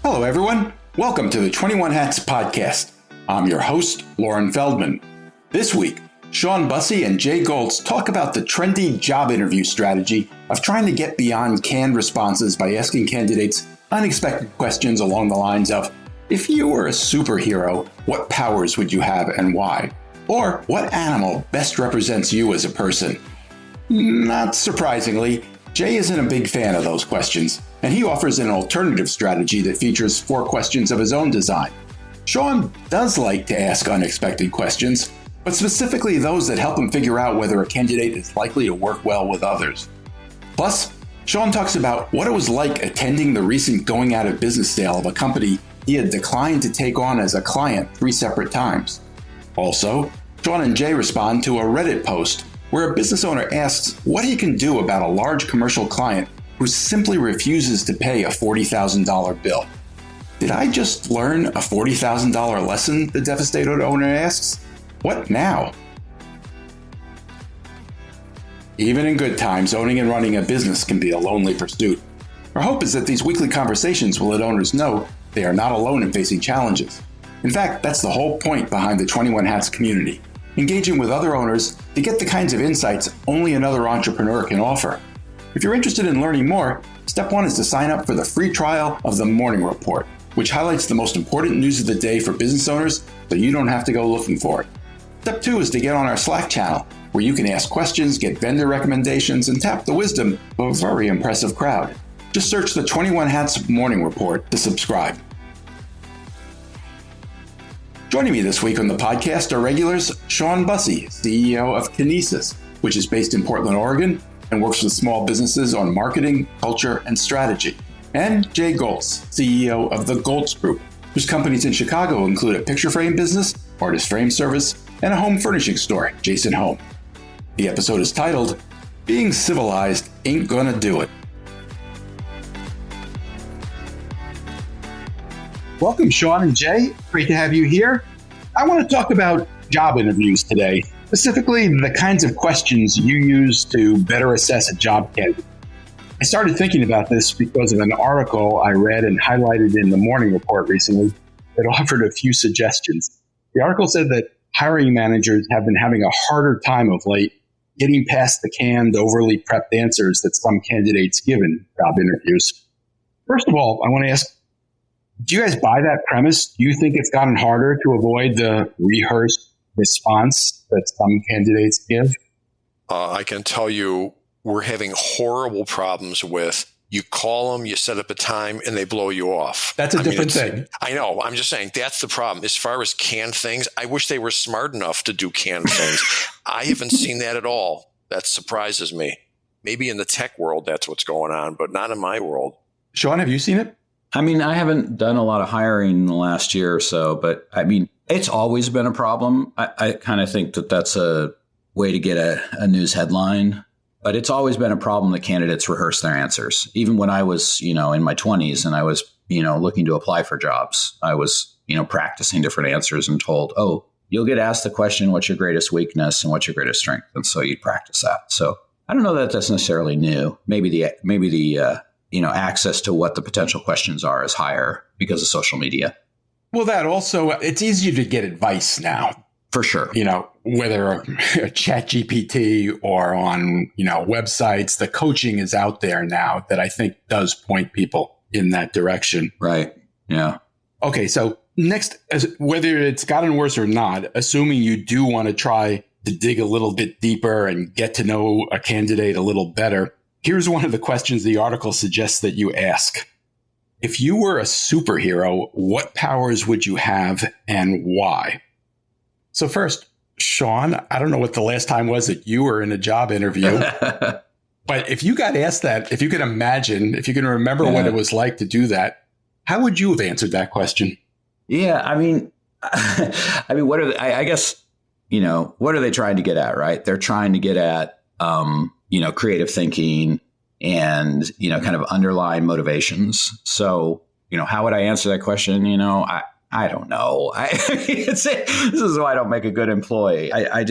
Hello, everyone. Welcome to the 21 Hats podcast. I'm your host, Lauren Feldman. This week, Shawn Busse and Jay Goltz talk about the trendy job interview strategy of trying to get beyond canned responses by asking candidates unexpected questions along the lines of, if you were a superhero, what powers would you have and why? Or what animal best represents you as a person? Not surprisingly, Jay isn't a big fan of those questions, and he offers an alternative strategy that features 4 questions of his own design. Shawn does like to ask unexpected questions, but specifically those that help him figure out whether a candidate is likely to work well with others. Plus, Shawn talks about what it was like attending the recent going out of business sale of a company he had declined to take on as a client 3 separate times. Also, Shawn and Jay respond to a Reddit post where a business owner asks what he can do about a large commercial client who simply refuses to pay a $40,000 bill. Did I just learn a $40,000 lesson? The devastated owner asks. What now? Even in good times, owning and running a business can be a lonely pursuit. Our hope is that these weekly conversations will let owners know they are not alone in facing challenges. In fact, that's the whole point behind the 21 Hats community. Engaging with other owners to get the kinds of insights only another entrepreneur can offer. If you're interested in learning more, step 1 is to sign up for the free trial of the Morning Report, which highlights the most important news of the day for business owners so you don't have to go looking for it. Step 2 is to get on our Slack channel, where you can ask questions, get vendor recommendations, and tap the wisdom of a very impressive crowd. Just search the 21 Hats Morning Report to subscribe. Joining me this week on the podcast are regulars Shawn Busse, CEO of Kinesis, which is based in Portland, Oregon, and works with small businesses on marketing, culture, and strategy, and Jay Goltz, CEO of the Goltz Group, whose companies in Chicago include a picture frame business, artist frame service, and a home furnishing store, Jason Home. The episode is titled, Being Civilized Ain't Gonna Do It. Welcome, Shawn and Jay. Great to have you here. I want to talk about job interviews today, specifically the kinds of questions you use to better assess a job candidate. I started thinking about this because of an article I read and highlighted in the Morning Report recently that offered a few suggestions. The article said that hiring managers have been having a harder time of late getting past the canned, overly prepped answers that some candidates give in job interviews. First of all, I want to ask, do you guys buy that premise? Do you think it's gotten harder to avoid the rehearsed response that some candidates give? I can tell you we're having horrible problems with you call them, you set up a time, and they blow you off. That's a different thing. I know. I'm just saying that's the problem. As far as canned things, I wish they were smart enough to do canned things. I haven't seen that at all. That surprises me. Maybe in the tech world, that's what's going on, but not in my world. Shawn, have you seen it? I mean, I haven't done a lot of hiring in the last year or so, but I mean, it's always been a problem. I kind of think that that's a way to get a news headline, but it's always been a problem that candidates rehearse their answers. Even when I was, in my 20s and I was, looking to apply for jobs, I was, practicing different answers and told, oh, you'll get asked the question, what's your greatest weakness and what's your greatest strength? And so you'd practice that. So I don't know that that's necessarily new. Maybe the access to what the potential questions are is higher because of social media. Well, that also, it's easier to get advice now. For sure. Whether a ChatGPT or on, websites, the coaching is out there now that I think does point people in that direction. Right. Yeah. Okay. So next, whether it's gotten worse or not, assuming you do want to try to dig a little bit deeper and get to know a candidate a little better, here's one of the questions the article suggests that you ask. If you were a superhero, what powers would you have and why? So first, Shawn, I don't know what the last time was that you were in a job interview, but if you got asked that, if you can imagine, if you can remember what it was like to do that, how would you have answered that question? Yeah, I mean, what are they, I guess, what are they trying to get at, right? They're trying to get at, creative thinking and, kind of underlying motivations. So, how would I answer that question? I don't know. This is why I don't make a good employee. I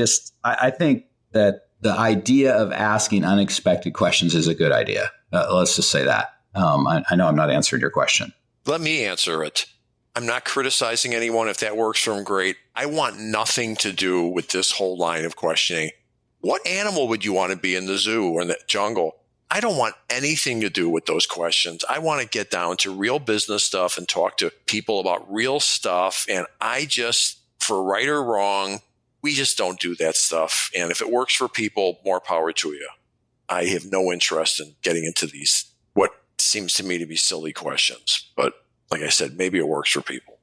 think that the idea of asking unexpected questions is a good idea. Let's just say that. I know I'm not answering your question. Let me answer it. I'm not criticizing anyone. If that works for them, great. I want nothing to do with this whole line of questioning. What animal would you want to be in the zoo or in the jungle? I don't want anything to do with those questions. I want to get down to real business stuff and talk to people about real stuff. And I just, for right or wrong, we just don't do that stuff. And if it works for people, more power to you. I have no interest in getting into these, what seems to me to be silly questions. But like I said, maybe it works for people.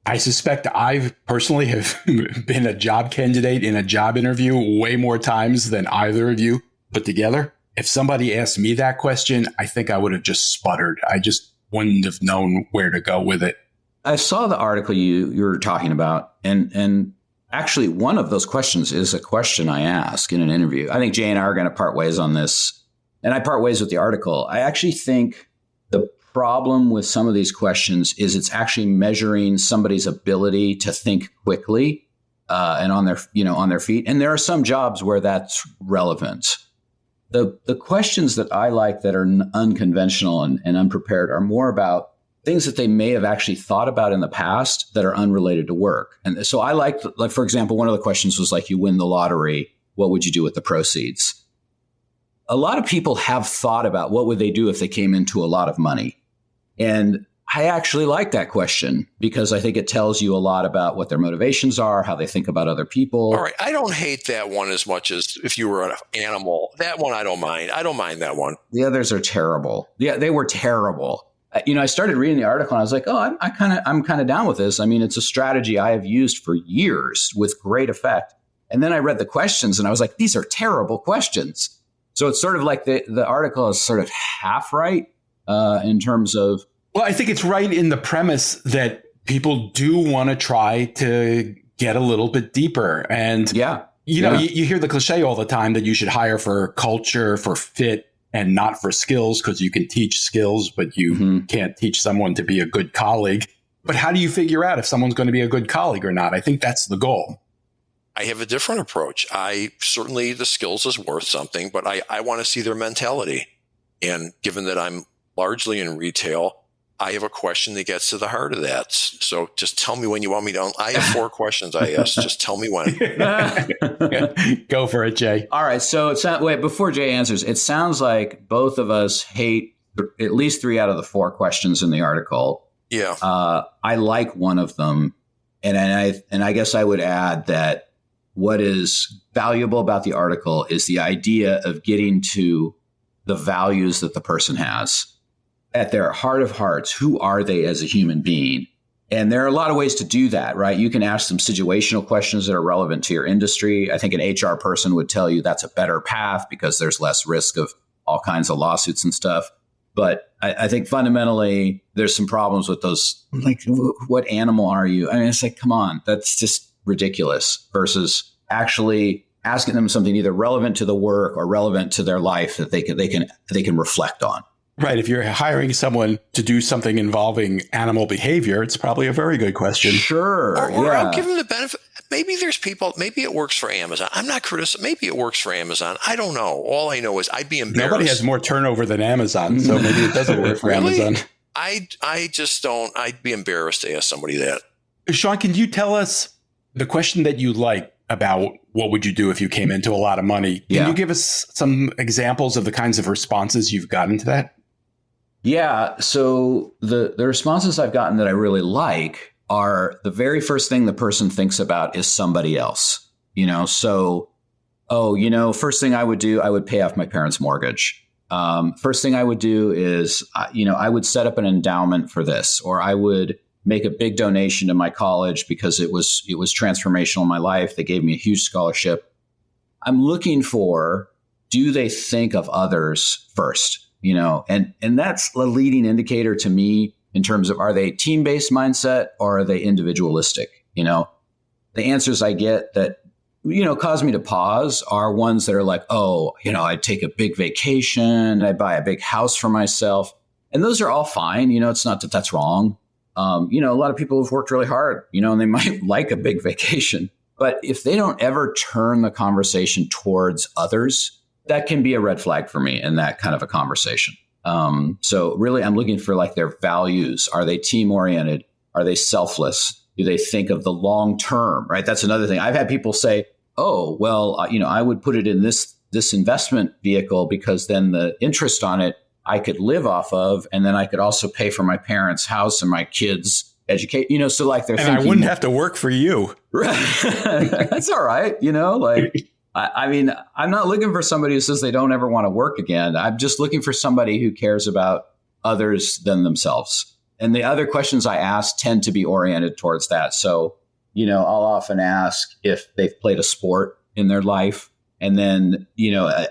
I suspect I personally have been a job candidate in a job interview way more times than either of you put together. If somebody asked me that question, I think I would have just sputtered. I just wouldn't have known where to go with it. I saw the article you were talking about, and actually one of those questions is a question I ask in an interview. I think Jay and I are going to part ways on this, and I part ways with the article. I actually think the problem with some of these questions is it's actually measuring somebody's ability to think quickly and on their feet. And there are some jobs where that's relevant. The questions that I like that are unconventional and unprepared are more about things that they may have actually thought about in the past that are unrelated to work. And so I like, for example, one of the questions was like, you win the lottery, what would you do with the proceeds? A lot of people have thought about what would they do if they came into a lot of money. And I actually like that question because I think it tells you a lot about what their motivations are, how they think about other people. All right. I don't hate that one as much as if you were an animal. That one I don't mind. I don't mind that one. The others are terrible. Yeah, they were terrible. I started reading the article and I was like, oh, I'm kind of down with this. I mean, it's a strategy I have used for years with great effect. And then I read the questions and I was like, these are terrible questions. So it's sort of like the article is sort of half right in terms of. Well, I think it's right in the premise that people do want to try to get a little bit deeper. And, you hear the cliche all the time that you should hire for culture, for fit, and not for skills, because you can teach skills, but you can't teach someone to be a good colleague. But how do you figure out if someone's going to be a good colleague or not? I think that's the goal. I have a different approach. Certainly the skills is worth something, but I want to see their mentality. And given that I'm largely in retail, I have a question that gets to the heart of that. So just tell me when you want me to. I have 4 questions I asked. Just tell me when. Go for it, Jay. All right. So before Jay answers, it sounds like both of us hate at least 3 out of the 4 questions in the article. Yeah. I like one of them. And I guess I would add that what is valuable about the article is the idea of getting to the values that the person has. At their heart of hearts, who are they as a human being? And there are a lot of ways to do that, right? You can ask some situational questions that are relevant to your industry. I think an HR person would tell you that's a better path because there's less risk of all kinds of lawsuits and stuff. But I think fundamentally, there's some problems with those. Like, what animal are you? I mean, it's like, come on, that's just ridiculous versus actually asking them something either relevant to the work or relevant to their life that they can reflect on. Right. If you're hiring someone to do something involving animal behavior, it's probably a very good question. Sure. Or I'll give them the benefit. Maybe there's people, maybe it works for Amazon. I'm not criticizing. Maybe it works for Amazon. I don't know. All I know is I'd be embarrassed. Nobody has more turnover than Amazon, so maybe it doesn't work for really? Amazon. I just don't. I'd be embarrassed to ask somebody that. Shawn, can you tell us the question that you like about what would you do if you came into a lot of money? Can you give us some examples of the kinds of responses you've gotten to that? Yeah. So the responses I've gotten that I really like are the very first thing the person thinks about is somebody else, So, first thing I would do, I would pay off my parents' mortgage. First thing I would do is, I would set up an endowment for this, or I would make a big donation to my college because it was transformational in my life. They gave me a huge scholarship. I'm looking for, do they think of others first? And that's a leading indicator to me in terms of, are they team-based mindset or are they individualistic? The answers I get that, cause me to pause are ones that are like, I'd take a big vacation, I'd buy a big house for myself. And those are all fine. It's not that that's wrong. A lot of people have worked really hard, and they might like a big vacation. But if they don't ever turn the conversation towards others, that can be a red flag for me in that kind of a conversation. So really, I'm looking for like their values. Are they team oriented? Are they selfless? Do they think of the long term? Right. That's another thing. I've had people say, "Oh, well, I would put it in this investment vehicle because then the interest on it I could live off of, and then I could also pay for my parents' house and my kids' educate." So like they're thinking, I wouldn't have to work for you. Right. That's all right. Like. I mean, I'm not looking for somebody who says they don't ever want to work again. I'm just looking for somebody who cares about others than themselves. And the other questions I ask tend to be oriented towards that. So, I'll often ask if they've played a sport in their life. And then,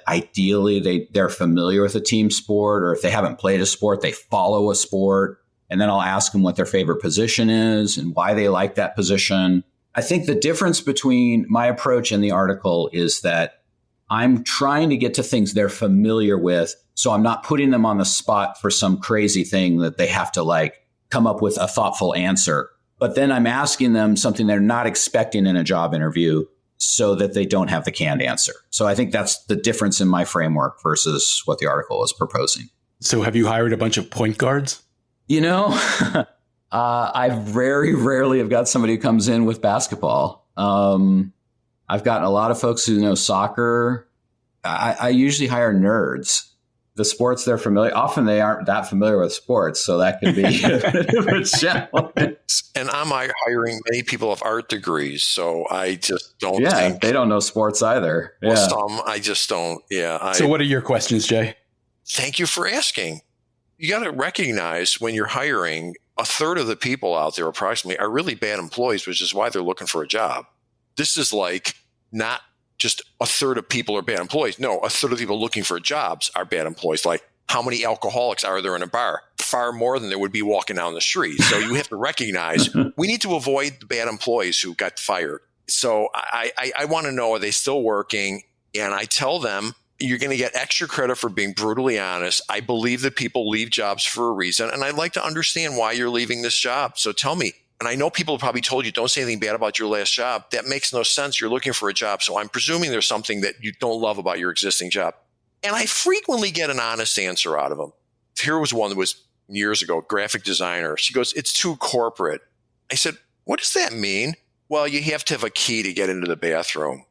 ideally they're familiar with a team sport, or if they haven't played a sport, they follow a sport. And then I'll ask them what their favorite position is and why they like that position. I think the difference between my approach and the article is that I'm trying to get to things they're familiar with. So I'm not putting them on the spot for some crazy thing that they have to like come up with a thoughtful answer. But then I'm asking them something they're not expecting in a job interview so that they don't have the canned answer. So I think that's the difference in my framework versus what the article is proposing. So have you hired a bunch of point guards? I very rarely have got somebody who comes in with basketball. I've gotten a lot of folks who know soccer. I usually hire nerds. The sports they're familiar. Often they aren't that familiar with sports, so that could be a challenge. And I'm hiring many people of art degrees, so I just don't. Yeah, they don't know sports either. Well, some I just don't. Yeah. So what are your questions, Jay? Thank you for asking. You got to recognize when you're hiring, a third of the people out there approximately are really bad employees, which is why they're looking for a job. This is like not just a third of people are bad employees. No, a third of people looking for jobs are bad employees. Like how many alcoholics are there in a bar? Far more than there would be walking down the street. So you have to recognize we need to avoid the bad employees who got fired. So I want to know, are they still working? And I tell them, you're going to get extra credit for being brutally honest. I believe that people leave jobs for a reason, and I'd like to understand why you're leaving this job. So tell me. And I know people have probably told you, don't say anything bad about your last job. That makes no sense. You're looking for a job. So I'm presuming there's something that you don't love about your existing job. And I frequently get an honest answer out of them. Here was one that was years ago, graphic designer. She goes, it's too corporate. I said, what does that mean? Well, you have to have a key to get into the bathroom.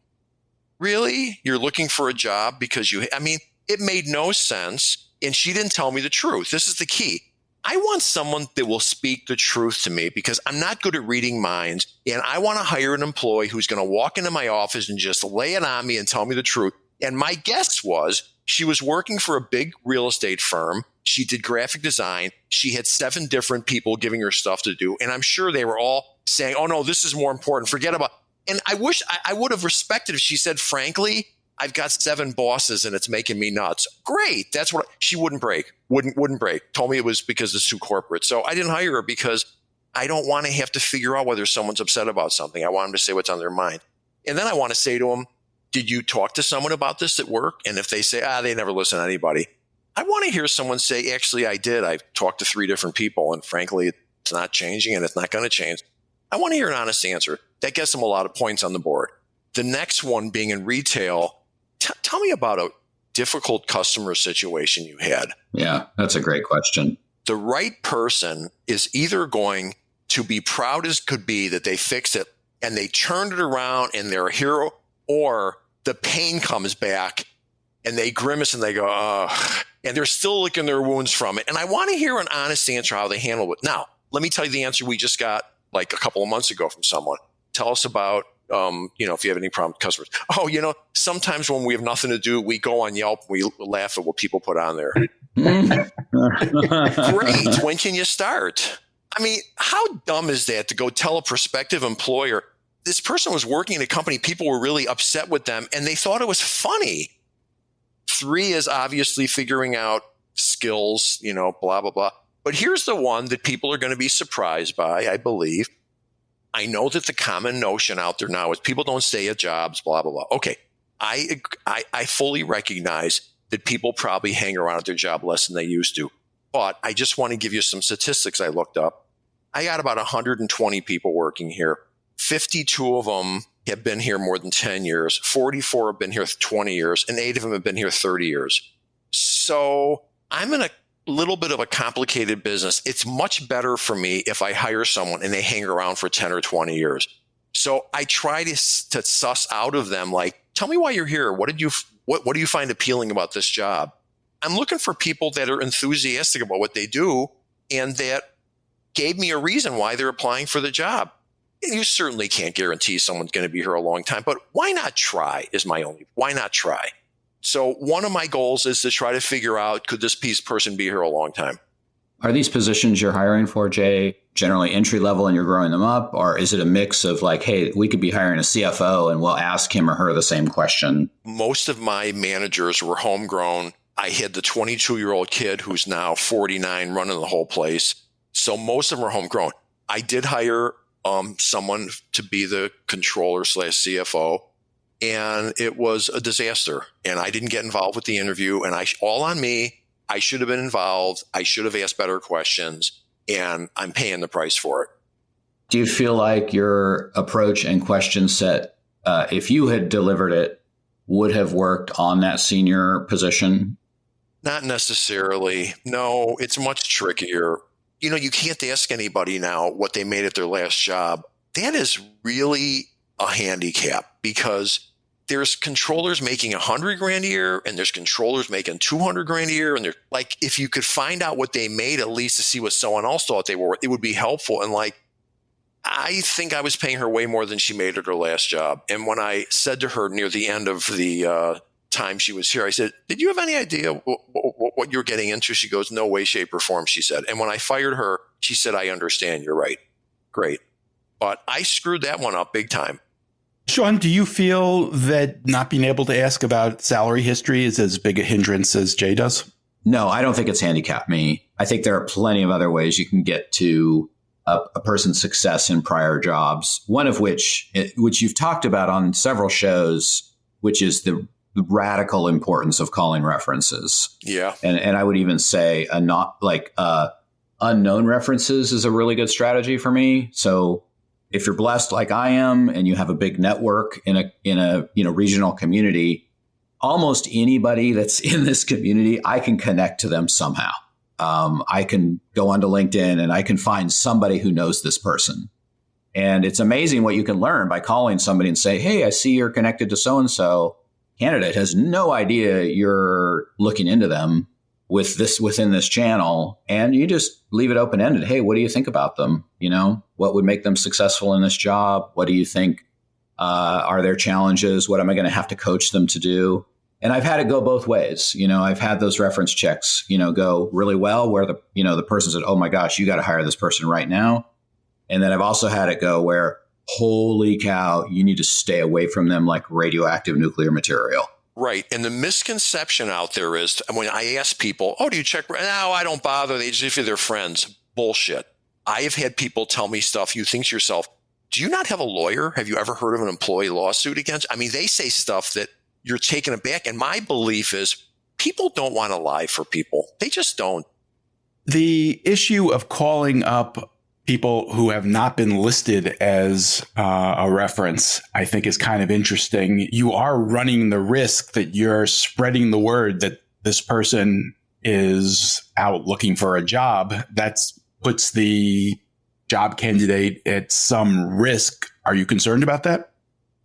Really? You're looking for a job because it made no sense. And she didn't tell me the truth. This is the key. I want someone that will speak the truth to me because I'm not good at reading minds. And I want to hire an employee who's going to walk into my office and just lay it on me and tell me the truth. And my guess was she was working for a big real estate firm. She did graphic design. She had 7 different people giving her stuff to do. And I'm sure they were all saying, oh, no, this is more important. Forget about. And I wish I would have respected if she said, frankly, I've got 7 bosses and it's making me nuts. Great. That's what she wouldn't break. Wouldn't break. Told me it was because it's too corporate. So I didn't hire her because I don't want to have to figure out whether someone's upset about something. I want them to say what's on their mind. And then I want to say to them, did you talk to someone about this at work? And if they say, they never listen to anybody, I want to hear someone say, actually, I did. I've talked to 3 different people and frankly, it's not changing and it's not going to change. I want to hear an honest answer. That gets them a lot of points on the board. The next one being in retail, tell me about a difficult customer situation you had. Yeah, that's a great question. The right person is either going to be proud as could be that they fixed it and they turned it around and they're a hero, or the pain comes back and they grimace and they go, ugh, and they're still licking their wounds from it. And I want to hear an honest answer how they handle it. Now, let me tell you the answer we just got like a couple of months ago from someone. Tell us about, if you have any problem with customers. Oh, sometimes when we have nothing to do, we go on Yelp, we laugh at what people put on there. Great. When can you start? How dumb is that to go tell a prospective employer, this person was working in a company, people were really upset with them, and they thought it was funny. 3 is obviously figuring out skills, blah, blah, blah. But here's the one that people are going to be surprised by, I believe. I know that the common notion out there now is people don't stay at jobs, blah, blah, blah. Okay, I fully recognize that people probably hang around at their job less than they used to. But I just want to give you some statistics I looked up. I got about 120 people working here. 52 of them have been here more than 10 years. 44 have been here 20 years, and 8 of them have been here 30 years. So I'm going to little bit of a complicated business. It's much better for me if I hire someone and they hang around for 10 or 20 years. So I try to suss out of them, like, tell me why you're here. What do you find appealing about this job? I'm looking for people that are enthusiastic about what they do and that gave me a reason why they're applying for the job. And you certainly can't guarantee someone's going to be here a long time, but why not try why not try? So one of my goals is to try to figure out, could this person be here a long time? Are these positions you're hiring for, Jay, generally entry level and you're growing them up? Or is it a mix of like, hey, we could be hiring a CFO and we'll ask him or her the same question? Most of my managers were homegrown. I had the 22-year-old kid who's now 49 running the whole place. So most of them are homegrown. I did hire someone to be the controller / CFO. And it was a disaster. And I didn't get involved with the interview. And all on me. I should have been involved. I should have asked better questions. And I'm paying the price for it. Do you feel like your approach and question set, if you had delivered it, would have worked on that senior position? Not necessarily. No, it's much trickier. You can't ask anybody now what they made at their last job. That is really a handicap because there's controllers making $100,000 a year and there's controllers making $200,000 a year. And they're like, if you could find out what they made, at least to see what someone else thought they were, it would be helpful. And like, I think I was paying her way more than she made at her last job. And when I said to her near the end of the time she was here, I said, did you have any idea what you're getting into? She goes, no way, shape, or form, she said. And when I fired her, she said, I understand. You're right. Great. But I screwed that one up big time. Shawn, do you feel that not being able to ask about salary history is as big a hindrance as Jay does? No, I don't think it's handicapped me. I think there are plenty of other ways you can get to a person's success in prior jobs, one of which you've talked about on several shows, which is the radical importance of calling references. Yeah. And I would even say unknown references is a really good strategy for me. So if you're blessed like I am and you have a big network in a regional community, almost anybody that's in this community, I can connect to them somehow. I can go onto LinkedIn and I can find somebody who knows this person. And it's amazing what you can learn by calling somebody and say, hey, I see you're connected to so-and-so. Candidate has no idea you're looking into them within this channel, and you just leave it open-ended. Hey, what do you think about them? What would make them successful in this job? What do you think are their challenges? What am I going to have to coach them to do? And I've had it go both ways. I've had those reference checks, go really well where the person said, oh my gosh, you got to hire this person right now. And then I've also had it go where, holy cow, you need to stay away from them like radioactive nuclear material. Right. And the misconception out there is when I ask people, oh, do you check? No, I don't bother. They just, if they're friends. Bullshit. I have had people tell me stuff. You think to yourself, do you not have a lawyer? Have you ever heard of an employee lawsuit against? I mean, they say stuff that you're taken aback. And my belief is people don't want to lie for people. They just don't. The issue of calling up people who have not been listed as a reference, I think, is kind of interesting. You are running the risk that you're spreading the word that this person is out looking for a job. That puts the job candidate at some risk. Are you concerned about that?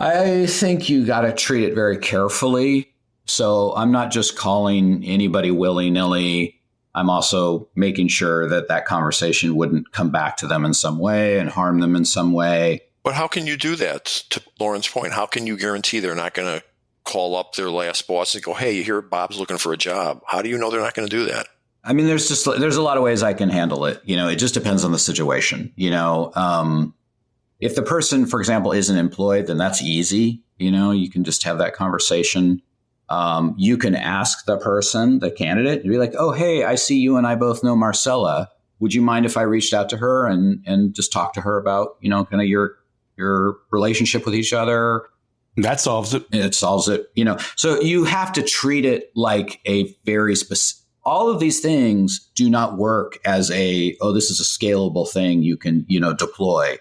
I think you got to treat it very carefully. So I'm not just calling anybody willy-nilly. I'm also making sure that conversation wouldn't come back to them in some way and harm them in some way. But how can you do that? To Lauren's point, how can you guarantee they're not going to call up their last boss and go, hey, you hear Bob's looking for a job? How do you know they're not going to do that? I mean, there's a lot of ways I can handle it. It just depends on the situation. If the person, for example, isn't employed, then that's easy. You can just have that conversation. You can ask the person, the candidate, and be like, oh, hey, I see you and I both know Marcella. Would you mind if I reached out to her and just talk to her about, kind of your relationship with each other? That solves it. It solves it, So you have to treat it like a very specific. All of these things do not work as this is a scalable thing you can, deploy,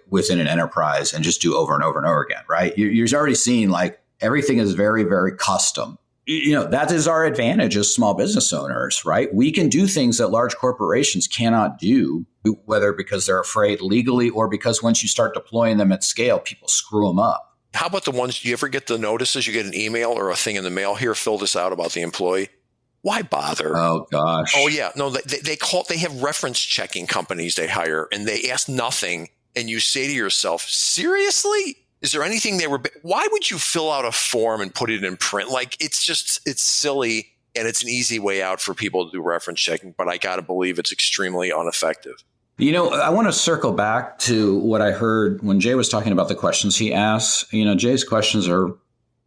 within an enterprise and just do over and over and over again, right? You're already seeing like, everything is very, very custom. that is our advantage as small business owners, right? We can do things that large corporations cannot do, whether because they're afraid legally or because once you start deploying them at scale, people screw them up. How about the ones, do you ever get the notices? You get an email or a thing in the mail, here, fill this out about the employee. Why bother? Oh, gosh. Oh, yeah. No, they have reference checking companies they hire and they ask nothing. And you say to yourself, seriously? Is there anything why would you fill out a form and put it in print? Like, it's silly, and it's an easy way out for people to do reference checking, but I got to believe it's extremely ineffective. I want to circle back to what I heard when Jay was talking about the questions he asks. Jay's questions are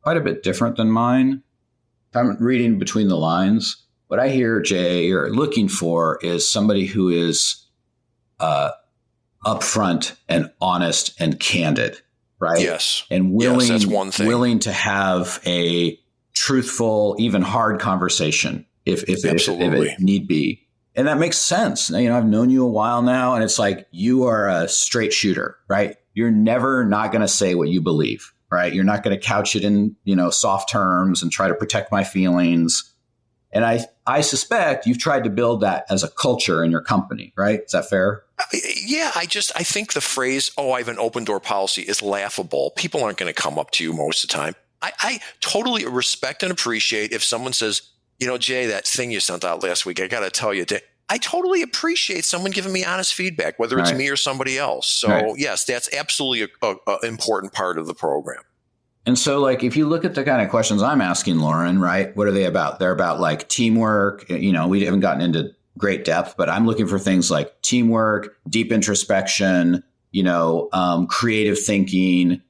quite a bit different than mine. If I'm reading between the lines, what I hear Jay are looking for is somebody who is upfront and honest and candid. Right. Yes. And willing, that's one thing. Willing to have a truthful, even hard conversation if it need be. And that makes sense. I've known you a while now, and it's like you are a straight shooter, right? You're never not going to say what you believe, right? You're not going to couch it in, soft terms and try to protect my feelings. And I suspect you've tried to build that as a culture in your company, right? Is that fair? Yeah, I think the phrase, I have an open door policy is laughable. People aren't going to come up to you most of the time. I totally respect and appreciate if someone says, Jay, that thing you sent out last week, I got to tell you, I totally appreciate someone giving me honest feedback, whether it's me or somebody else. So yes, that's absolutely an important part of the program. And so, if you look at the kind of questions I'm asking, Lauren, right, what are they about? They're about teamwork. We haven't gotten into great depth, but I'm looking for things like teamwork, deep introspection, creative thinking.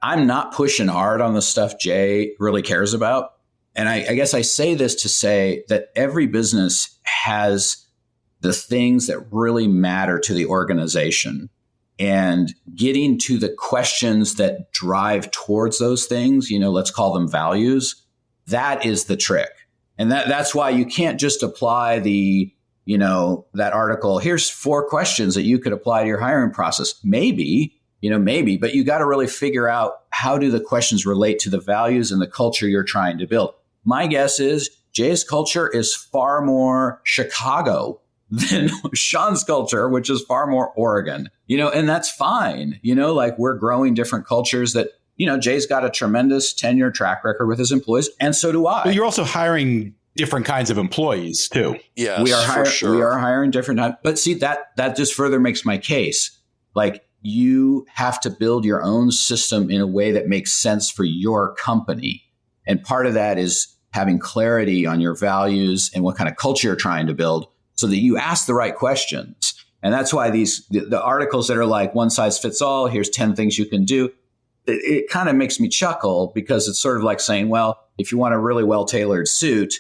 I'm not pushing hard on the stuff Jay really cares about. And I guess I say this to say that every business has the things that really matter to the organization. And getting to the questions that drive towards those things, let's call them values, that is the trick. And that's why you can't just apply that article, here's 4 questions that you could apply to your hiring process. Maybe, but you got to really figure out how do the questions relate to the values and the culture you're trying to build. My guess is Jay's culture is far more Chicago than Shawn's culture, which is far more Oregon, and that's fine. We're growing different cultures that, Jay's got a tremendous tenure track record with his employees. And so do I. But you're also hiring different kinds of employees too. Yes, we are for sure. We are hiring different types. But see, that just further makes my case. You have to build your own system in a way that makes sense for your company. And part of that is having clarity on your values and what kind of culture you're trying to build so that you ask the right questions. And that's why the articles that are like one size fits all, here's 10 things you can do. It kind of makes me chuckle because it's sort of like saying, well, if you want a really well-tailored suit,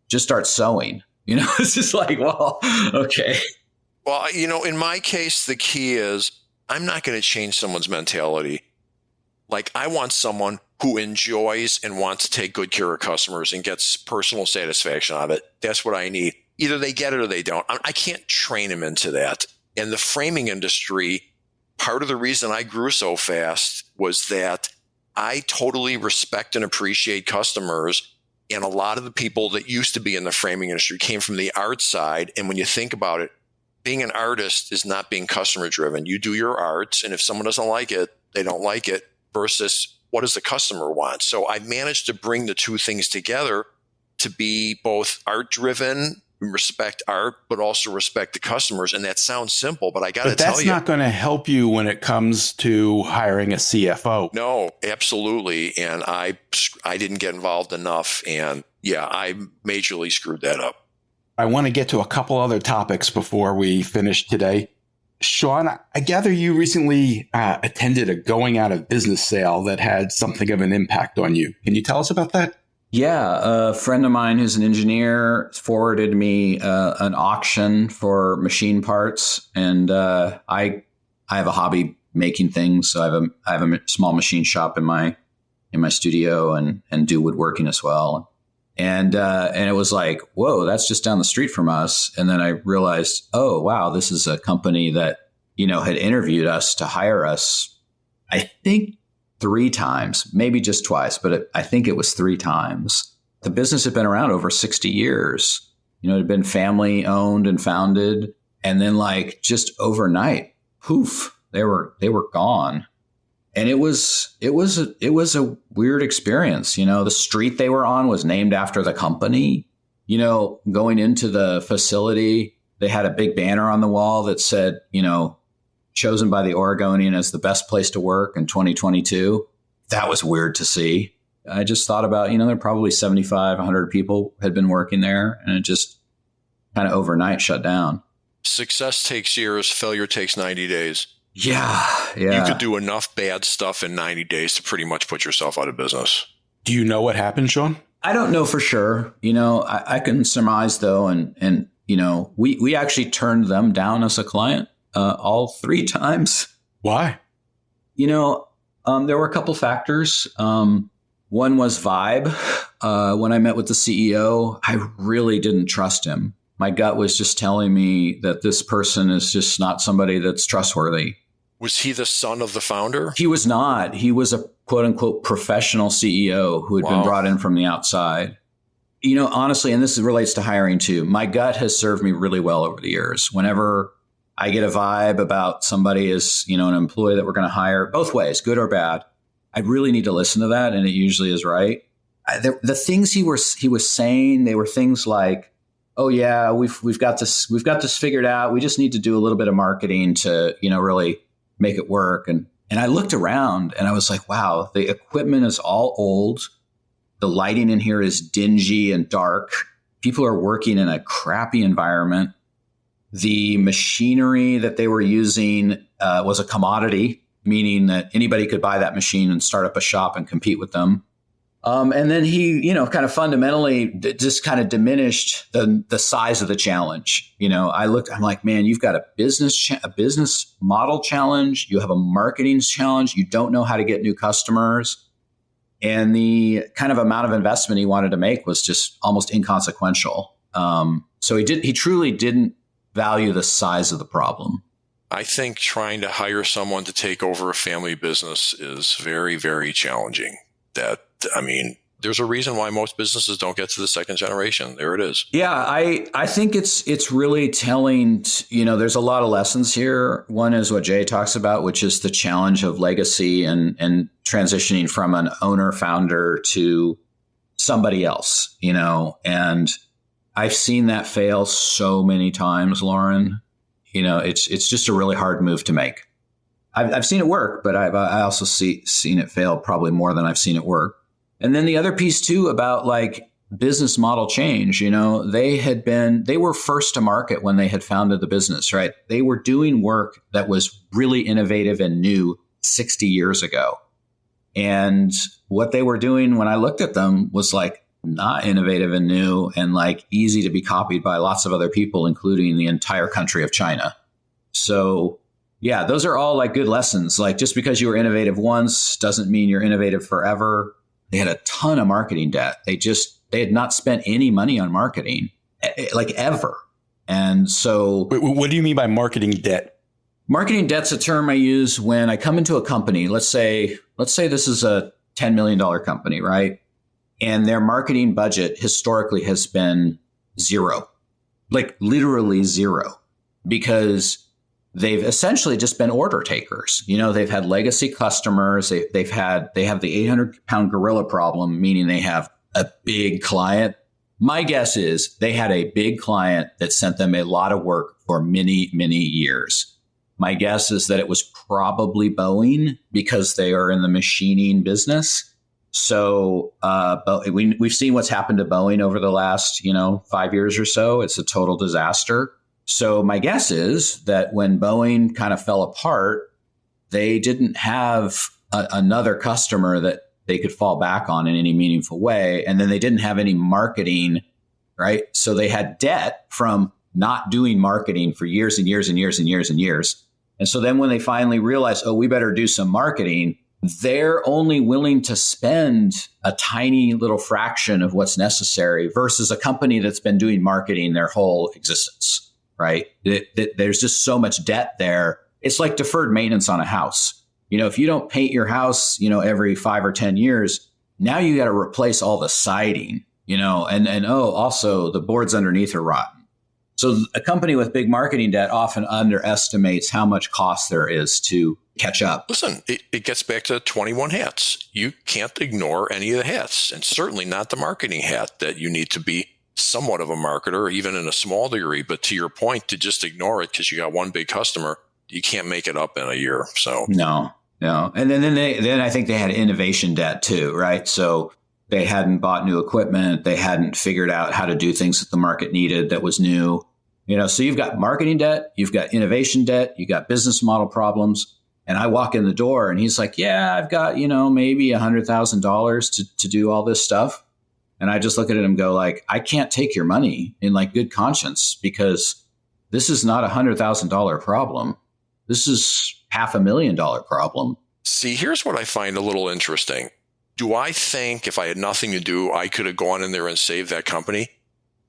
just start sewing. It's just like, well, okay. Well, in my case, the key is I'm not going to change someone's mentality. I want someone who enjoys and wants to take good care of customers and gets personal satisfaction out of it. That's what I need. Either they get it or they don't. I can't train them into that. And the framing industry, part of the reason I grew so fast was that I totally respect and appreciate customers. And a lot of the people that used to be in the framing industry came from the art side. And when you think about it, being an artist is not being customer driven. You do your art, and if someone doesn't like it, they don't like it, versus what does the customer want? So I managed to bring the two things together to be both art driven, respect art, but also respect the customers. And that sounds simple, but I got to tell you, that's not going to help you when it comes to hiring a CFO. No, absolutely. And I didn't get involved enough. And yeah, I majorly screwed that up. I want to get to a couple other topics before we finish today. Shawn, I gather you recently attended a going out of business sale that had something of an impact on you. Can you tell us about that? Yeah, a friend of mine who's an engineer forwarded me an auction for machine parts, and I have a hobby making things, so I have a small machine shop in my studio and do woodworking as well. And it was like, whoa, that's just down the street from us. And then I realized, oh, wow, this is a company that, had interviewed us to hire us, I think 3 times, maybe just twice, but I think it was 3 times. the business had been around over 60 years. It had been family owned and founded. And then like just overnight, poof, they were gone. And it was a weird experience. The street they were on was named after the company. Going into the facility, they had a big banner on the wall that said, chosen by the Oregonian as the best place to work in 2022. That was weird to see. I just thought about, there are probably 75, 100 people had been working there, and it just kind of overnight shut down. Success takes years. Failure takes 90 days. Yeah. You could do enough bad stuff in 90 days to pretty much put yourself out of business. Do you know what happened, Shawn? I don't know for sure. I can surmise though. And we actually turned them down as a client all 3 times. Why? There were a couple factors. One was vibe. When I met with the CEO, I really didn't trust him. My gut was just telling me that this person is just not somebody that's trustworthy. Was he the son of the founder? He was not. He was a quote unquote professional CEO who had been brought in from the outside. Honestly, and this relates to hiring too, my gut has served me really well over the years. Whenever I get a vibe about somebody as, an employee that we're going to hire, both ways, good or bad, I really need to listen to that. And it usually is right. The things he was saying, they were things like, oh yeah, we've got this figured out. We just need to do a little bit of marketing to, really make it work. And I looked around and I was like, wow, the equipment is all old. The lighting in here is dingy and dark. People are working in a crappy environment. The machinery that they were using was a commodity, meaning that anybody could buy that machine and start up a shop and compete with them. And then he, kind of fundamentally just kind of diminished the size of the challenge. I'm like, man, you've got a business model challenge. You have a marketing challenge. You don't know how to get new customers. And the kind of amount of investment he wanted to make was just almost inconsequential. So he truly didn't value the size of the problem. I think trying to hire someone to take over a family business is very, very challenging. There's a reason why most businesses don't get to the second generation. There it is. Yeah, I think it's really telling. There's a lot of lessons here. One is what Jay talks about, which is the challenge of legacy and transitioning from an owner founder to somebody else. And I've seen that fail so many times, Lauren. It's just a really hard move to make. I've seen it work, but I also seen it fail probably more than I've seen it work. And then the other piece too about like business model change, they were first to market when they had founded the business, right? They were doing work that was really innovative and new 60 years ago. And what they were doing when I looked at them was like not innovative and new and like easy to be copied by lots of other people, including the entire country of China. So yeah, those are all like good lessons. Like just because you were innovative once doesn't mean you're innovative forever. They had a ton of marketing debt. They had not spent any money on marketing, like ever. And so what do you mean by marketing debt? Marketing debt's a term I use when I come into a company. Let's say this is a $10 million company, right? And their marketing budget historically has been zero, like literally zero, because they've essentially just been order takers. They've had legacy customers. They have the 800-pound gorilla problem, meaning they have a big client. My guess is they had a big client that sent them a lot of work for many, many years. My guess is that it was probably Boeing because they are in the machining business. So we've seen what's happened to Boeing over the last, 5 years or so. It's a total disaster. So my guess is that when Boeing kind of fell apart, they didn't have another customer that they could fall back on in any meaningful way. And then they didn't have any marketing, right? So they had debt from not doing marketing for years and years and years and years and years. And so then when they finally realized, we better do some marketing, they're only willing to spend a tiny little fraction of what's necessary versus a company that's been doing marketing their whole existence, right? There's just so much debt there. It's like deferred maintenance on a house. If you don't paint your house, every 5 or 10 years, now you got to replace all the siding. and also the boards underneath are rotten. So a company with big marketing debt often underestimates how much cost there is to catch up. Listen, it gets back to 21 hats. You can't ignore any of the hats, and certainly not the marketing hat that you need to be somewhat of a marketer, even in a small degree. But to your point, to just ignore it because you got one big customer, you can't make it up in a year. So no. And then I think they had innovation debt too, right? So they hadn't bought new equipment. They hadn't figured out how to do things that the market needed that was new. So you've got marketing debt, you've got innovation debt, you got business model problems. And I walk in the door and he's like, yeah, I've got, maybe $100,000 to do all this stuff. And I just look at it and go like, I can't take your money in like good conscience because this is not $100,000 problem. This is $500,000 problem. See, here's what I find a little interesting. Do I think if I had nothing to do, I could have gone in there and saved that company?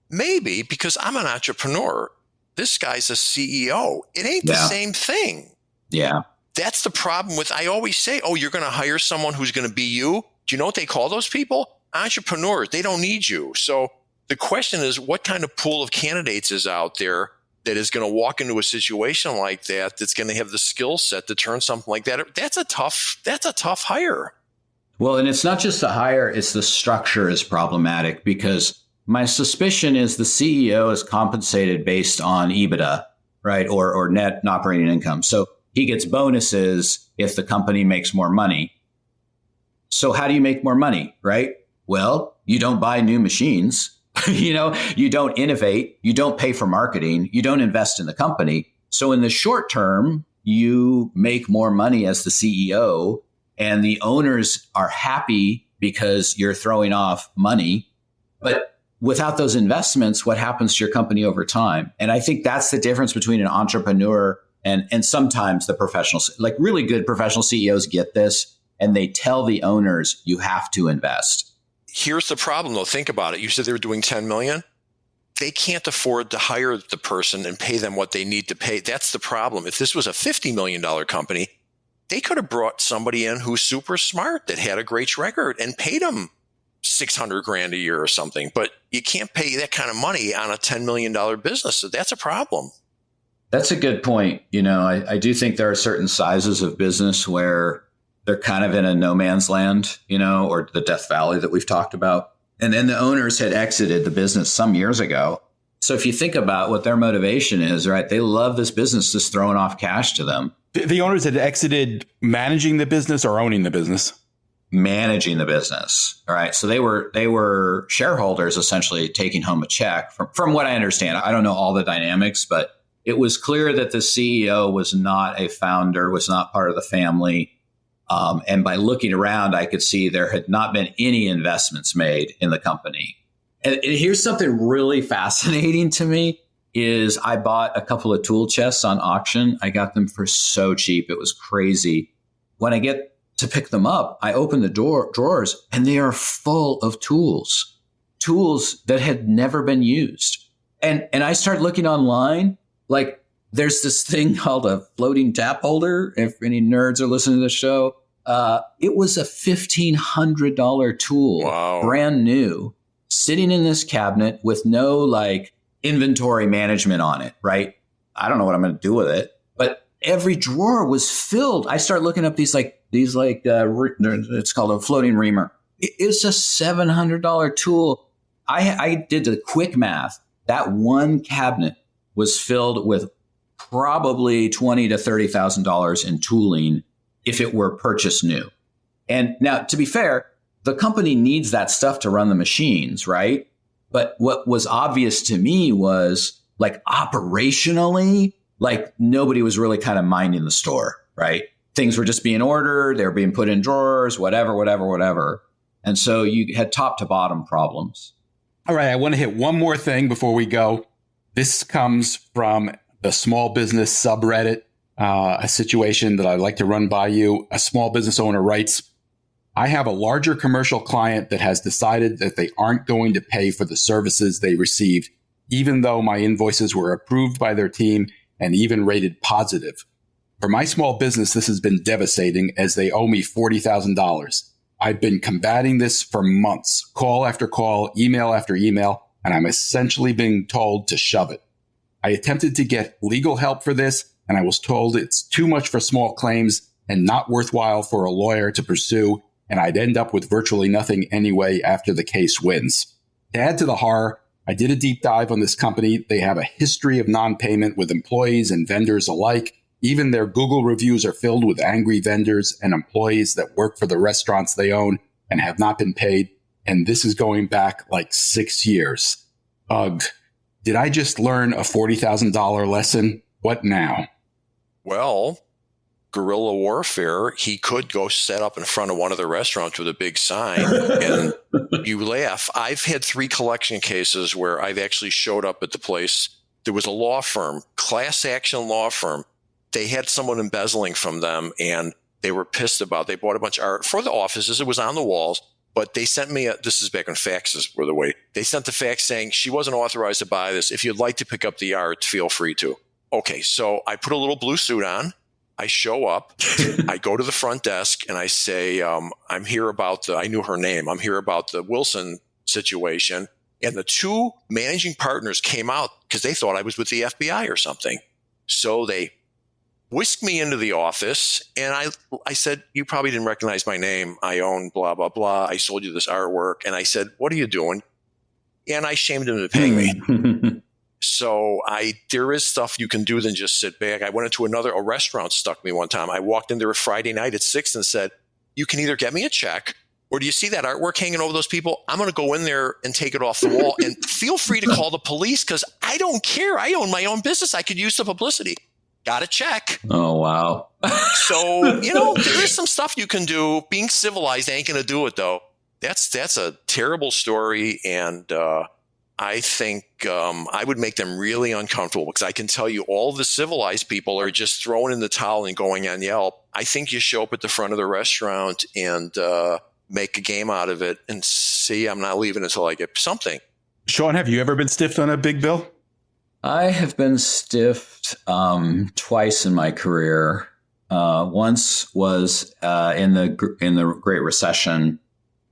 Maybe, because I'm an entrepreneur. This guy's a CEO. It ain't the same thing. Yeah. That's the problem with, I always say, you're going to hire someone who's going to be you. Do you know what they call those people? Entrepreneurs. They don't need you. So the question is, what kind of pool of candidates is out there that is going to walk into a situation like that, that's going to have the skill set to turn something like that? That's a tough hire. Well, and it's not just the hire, it's the structure is problematic because my suspicion is the CEO is compensated based on EBITDA, right? Or net operating income. So he gets bonuses if the company makes more money. So how do you make more money, right? Well, you don't buy new machines. You don't innovate, you don't pay for marketing, you don't invest in the company. So in the short term, you make more money as the CEO and the owners are happy because you're throwing off money. But without those investments, what happens to your company over time? And I think that's the difference between an entrepreneur and sometimes the professionals, like really good professional CEOs get this and they tell the owners, you have to invest. Here's the problem, though. Think about it. You said they were doing $10 million. They can't afford to hire the person and pay them what they need to pay. That's the problem. If this was a $50 million company, they could have brought somebody in who's super smart that had a great record and paid them $600,000 a year or something. But you can't pay that kind of money on a $10 million business. So that's a problem. That's a good point. I do think there are certain sizes of business where they're kind of in a no man's land, or the Death Valley that we've talked about. And then the owners had exited the business some years ago. So if you think about what their motivation is, right, they love this business just throwing off cash to them. The owners had exited managing the business or owning the business? Managing the business. All right. So they were shareholders essentially taking home a check from what I understand. I don't know all the dynamics, but it was clear that the CEO was not a founder, was not part of the family. And by looking around, I could see there had not been any investments made in the company. And here's something really fascinating to me is I bought a couple of tool chests on auction. I got them for so cheap. It was crazy. When I get to pick them up, I open the drawers and they are full of tools that had never been used. And I start looking online, like there's this thing called a floating tap holder. If any nerds are listening to the show, it was a $1,500 tool, wow, brand new, sitting in this cabinet with no like inventory management on it, right? I don't know what I'm going to do with it, but every drawer was filled. I start looking up these it's called a floating reamer. It's a $700 tool. I did the quick math. That one cabinet was filled with probably $20,000 to $30,000 in tooling if it were purchased new. And now, to be fair, the company needs that stuff to run the machines, right? But what was obvious to me was like operationally, like nobody was really kind of minding the store, right? Things were just being ordered. They were being put in drawers, whatever. And so you had top to bottom problems. All right. I want to hit one more thing before we go. This comes from the small business subreddit, a situation that I'd like to run by you. A small business owner writes, I have a larger commercial client that has decided that they aren't going to pay for the services they received, even though my invoices were approved by their team and even rated positive. For my small business, this has been devastating as they owe me $40,000. I've been combating this for months, call after call, email after email, and I'm essentially being told to shove it. I attempted to get legal help for this, and I was told it's too much for small claims and not worthwhile for a lawyer to pursue, and I'd end up with virtually nothing anyway after the case wins. To add to the horror, I did a deep dive on this company. They have a history of non-payment with employees and vendors alike. Even their Google reviews are filled with angry vendors and employees that work for the restaurants they own and have not been paid. And this is going back like 6 years. Ugh. Did I just learn a $40,000 lesson? What now? Well, guerrilla warfare, he could go set up in front of one of the restaurants with a big sign and you laugh. I've had 3 collection cases where I've actually showed up at the place. There was a law firm, class action law firm. They had someone embezzling from them and they were pissed about. They bought a bunch of art for the offices. It was on the walls, but they sent me this is back when faxes were the way. They sent the fax saying she wasn't authorized to buy this. If you'd like to pick up the art, feel free to. Okay, so I put a little blue suit on. I show up, I go to the front desk and I say, I'm here about I knew her name. I'm here about the Wilson situation. And the 2 managing partners came out because they thought I was with the FBI or something. So they whisked me into the office and I said, you probably didn't recognize my name. I own blah, blah, blah. I sold you this artwork. And I said, what are you doing? And I shamed him into paying me. So there is stuff you can do than just sit back. I went into a restaurant stuck me one time. I walked in there a Friday night at 6 and said, you can either get me a check or do you see that artwork hanging over those people? I'm going to go in there and take it off the wall and feel free to call the police because I don't care. I own my own business. I could use the publicity. Got a check. Oh, wow. So, there is some stuff you can do. Being civilized ain't going to do it, though. That's a terrible story. And I think I would make them really uncomfortable because I can tell you all the civilized people are just throwing in the towel and going on Yelp. I think you show up at the front of the restaurant and make a game out of it and see I'm not leaving until I get something. Shawn, have you ever been stiffed on a big bill? I have been stiffed twice in my career. Once was in the Great Recession.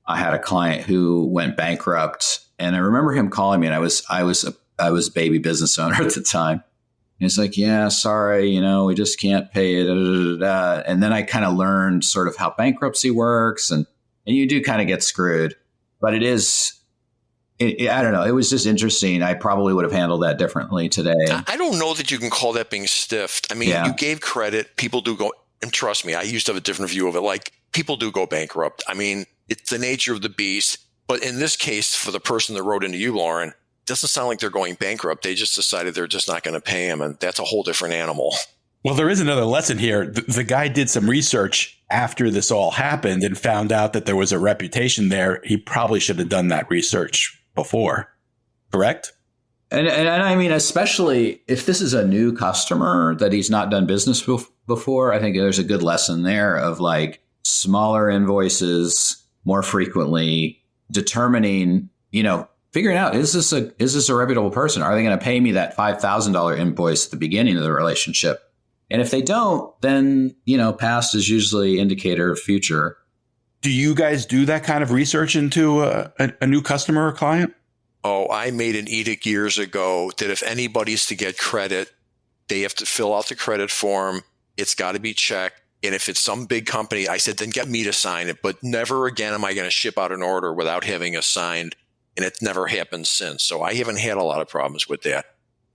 I had a client who went bankrupt, and I remember him calling me. And I was a baby business owner at the time. And he's like, "Yeah, sorry, we just can't pay it." And then I kind of learned sort of how bankruptcy works, and you do kind of get screwed. But it is. I don't know. It was just interesting. I probably would have handled that differently today. I don't know that you can call that being stiffed. I mean, You gave credit. People do go, and trust me, I used to have a different view of it. Like, people do go bankrupt. I mean, it's the nature of the beast. But in this case, for the person that wrote into you, Lauren, it doesn't sound like they're going bankrupt. They just decided they're just not going to pay him. And that's a whole different animal. Well, there is another lesson here. The guy did some research after this all happened and found out that there was a reputation there. He probably should have done that research before, correct? And I mean, especially if this is a new customer that he's not done business before, I think there's a good lesson there of like smaller invoices more frequently, determining, figuring out, is this a reputable person? Are they going to pay me that $5,000 invoice at the beginning of the relationship? And if they don't, then, past is usually indicator of future. Do you guys do that kind of research into a new customer or client? Oh, I made an edict years ago that if anybody's to get credit, they have to fill out the credit form. It's got to be checked. And if it's some big company, I said, then get me to sign it. But never again am I going to ship out an order without having it signed. And it's never happened since. So I haven't had a lot of problems with that.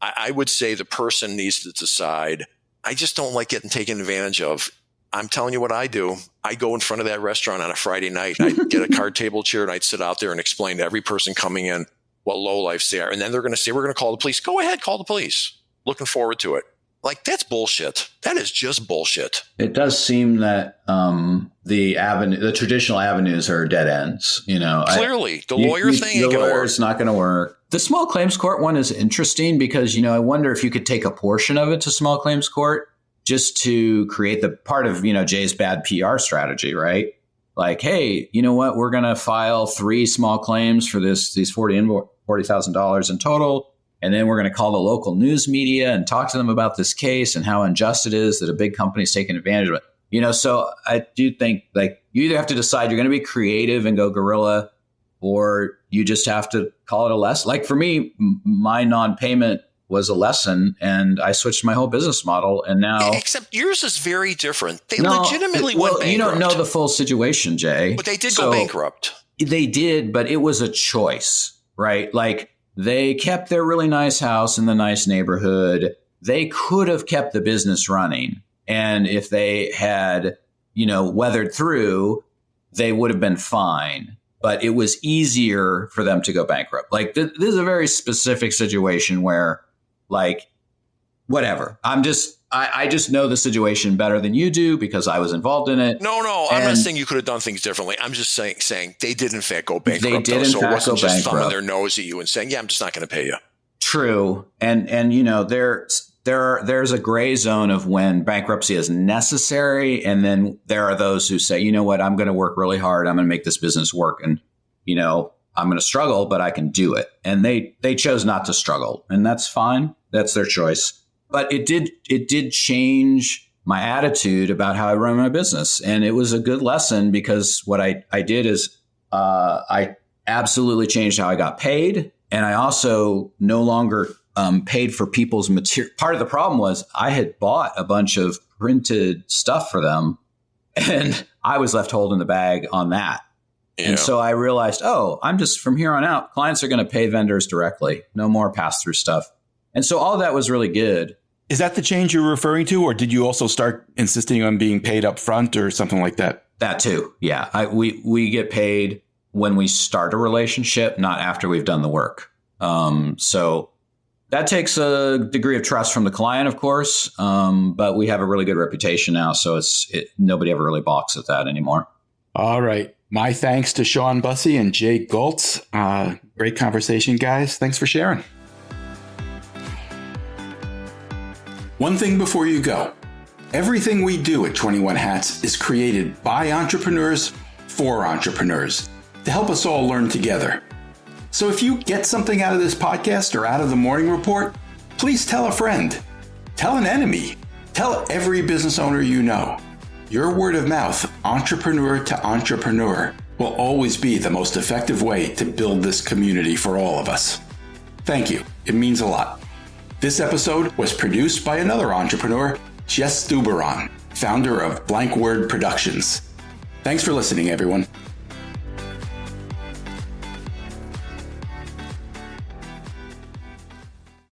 I would say the person needs to decide. I just don't like getting taken advantage of. I'm telling you what I do. I go in front of that restaurant on a Friday night and I'd get a card table chair and I'd sit out there and explain to every person coming in what lowlifes they are. And then they're going to say, we're going to call the police. Go ahead, call the police. Looking forward to it. Like, that's bullshit. That is just bullshit. It does seem that the traditional avenues are dead ends. Clearly, the lawyer thing ain't going to work. It's not going to work. The small claims court one is interesting because, I wonder if you could take a portion of it to small claims court just to create the part of, Jay's bad PR strategy, right? Like, hey, you know what? We're going to file 3 small claims for these $40,000 in total. And then we're going to call the local news media and talk to them about this case and how unjust it is that a big company is taking advantage of it. So I do think like you either have to decide you're going to be creative and go guerrilla, or you just have to call it a lesson. Like for me, my non-payment was a lesson, and I switched my whole business model. And now, except yours is very different. They legitimately went bankrupt. You don't know the full situation, Jay. But they did go bankrupt. They did, but it was a choice, right? Like they kept their really nice house in the nice neighborhood. They could have kept the business running. And if they had, weathered through, they would have been fine. But it was easier for them to go bankrupt. Like this is a very specific situation where, like, whatever. I just know the situation better than you do because I was involved in it. No, I'm not saying you could have done things differently. I'm just saying they did in fact go bankrupt. They did in fact go bankrupt. So it wasn't just thumbing their nose at you and saying, "Yeah, I'm just not going to pay you." True, and there's a gray zone of when bankruptcy is necessary, and then there are those who say, you know what, I'm going to work really hard. I'm going to make this business work, and I'm going to struggle, but I can do it. And they chose not to struggle, and that's fine. That's their choice. But it did change my attitude about how I run my business, and it was a good lesson because what I did is I absolutely changed how I got paid, and I also no longer paid for people's material. Part of the problem was I had bought a bunch of printed stuff for them, and I was left holding the bag on that. Yeah. And so I realized, I'm just from here on out, clients are going to pay vendors directly. No more pass-through stuff. And so all of that was really good. Is that the change you're referring to, or did you also start insisting on being paid up front or something like that? That too. Yeah. We get paid when we start a relationship, not after we've done the work. So that takes a degree of trust from the client, of course. But we have a really good reputation now. So nobody ever really balks at that anymore. All right. My thanks to Shawn Busse and Jay Goltz. Great conversation, guys. Thanks for sharing. One thing before you go. Everything we do at 21 Hats is created by entrepreneurs for entrepreneurs to help us all learn together. So if you get something out of this podcast or out of the morning report, please tell a friend, tell an enemy, tell every business owner you know. Your word of mouth, entrepreneur to entrepreneur, will always be the most effective way to build this community for all of us. Thank you. It means a lot. This episode was produced by another entrepreneur, Jess Stuberon, founder of Blank Word Productions. Thanks for listening, everyone.